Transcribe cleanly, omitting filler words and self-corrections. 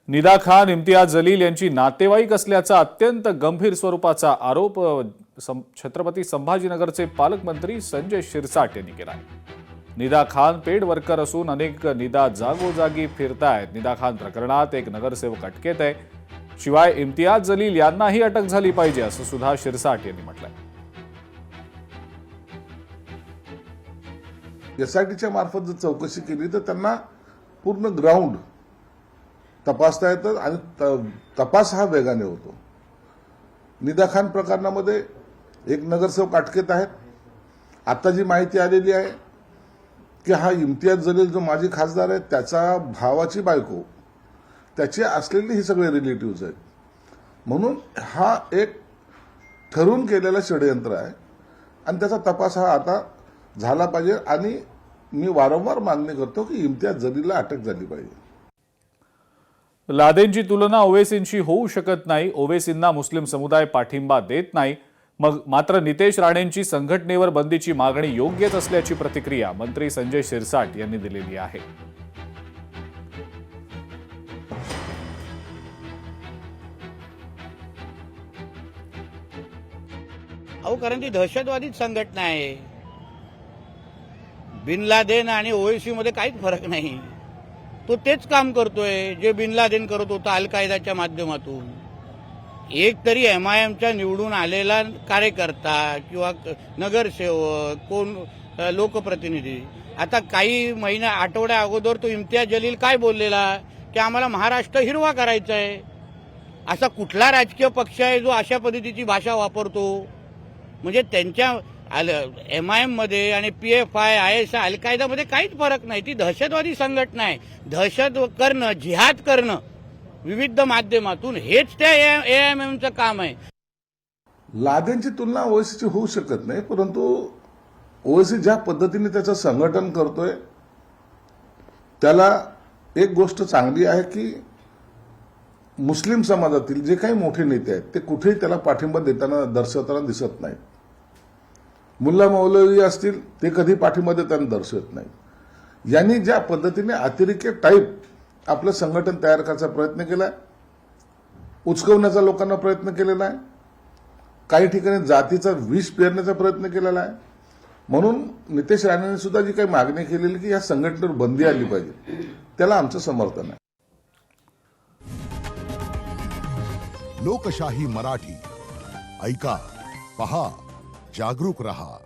निदा खान, इम्तियाज जलील यांची नातेवाईक असल्याचा अत्यंत गंभीर स्वरूपाचा आरोप छत्रपती संभाजीनगरचे पालकमंत्री संजय शिरसाट यांनी केला आहे। निदा खान पेड वर्कर असून अनेक निदा जागोजागी फिरतायत। निदा खान प्रकरणात एक नगरसेवक अटकेत आहे। शिवाय इम्तियाज जलील यांनाही अटक झाली पाहिजे असं सुद्धा शिरसाट यांनी म्हटलंय। एसआयटीच्या मार्फत जर चौकशी केली तर त्यांना पूर्ण ग्राउंड तपासता येतं आणि तपास हा वेगाने होतो। निदा खान प्रकरणामध्ये एक नगरसेवक अटकेत आहेत। आता जी माहिती आलेली आहे की हा इम्तियाज जलील जो माजी खासदार आहे त्याचा भावाची बायको, त्याचे असलेले हे सगळे रिलेटिव्ह आहेत। म्हणून हा एक ठरवून केलेला षडयंत्र आहे आणि त्याचा तपास हा आता झाला पाहिजे। आणि मी वारंवार मागणी करतो की इम्तियाज जलीलला अटक झाली पाहिजे। लादेनची तुलना ओवैसींशी होऊ शकत नाही। ओवैसींना मुस्लिम समुदाय पाठिंबा देत नाही। मात्र नितेश राणेंची संघटनेवर बंदीची मागणी योग्यच असल्याची प्रतिक्रिया मंत्री संजय शिरसाट यांनी दिलेली आहे। कारण ती दहशतवादी संघटना आहे। बिन लादेन आणि ओवैसी मध्ये काहीच फरक नाही। तो तेच काम करतोय जे बिन लादेन करत होता अल कायदाच्या माध्यमातून। एक तरी एमआयएमच्या निवडून आलेला कार्यकर्ता किंवा नगरसेवक कोण लोकप्रतिनिधी आता काही महिन्या आठवड्या अगोदर तो इम्तियाज जलील काय बोललेला की आम्हाला महाराष्ट्र हिरवा करायचा आहे। असा कुठला राजकीय पक्ष आहे जो अशा पद्धतीची भाषा वापरतो? म्हणजे त्यांच्या एमआयएम मध्ये आणि पीएफआय आयएसआय अल कायदामध्ये काहीच फरक नाही। ती दहशतवादी संघटना आहे। दहशत करणं, जिहाद करणं विविध माध्यमातून हेच त्या एएमएमचं काम आहे। लादेनची तुलना ओवैसीची होऊ शकत नाही, परंतु ओवैसी ज्या पद्धतीने त्याचं संघटन करतोय त्याला एक गोष्ट चांगली आहे की मुस्लिम समाजातील जे काही मोठे नेते आहेत ते कुठेही त्याला पाठिंबा देताना दर्शवताना दिसत नाहीत। मुल्ला मौलवी असतील ते कधी पाठिंबा देताना दर्शवत नाही। यांनी ज्या पद्धतीने अतिरेकी टाईप आपलं संघटन तयार करायचा प्रयत्न केलाय, उचकवण्याचा लोकांना प्रयत्न केलेला आहे, काही ठिकाणी जातीचा विष पेरण्याचा प्रयत्न केलेला आहे। म्हणून नितेश राणेंनी सुद्धा जी काही मागणी केलेली की या संघटनेवर बंदी आली पाहिजे, त्याला आमचं समर्थन आहे। लोकशाही मराठी ऐका, पहा, जागरूक रहा।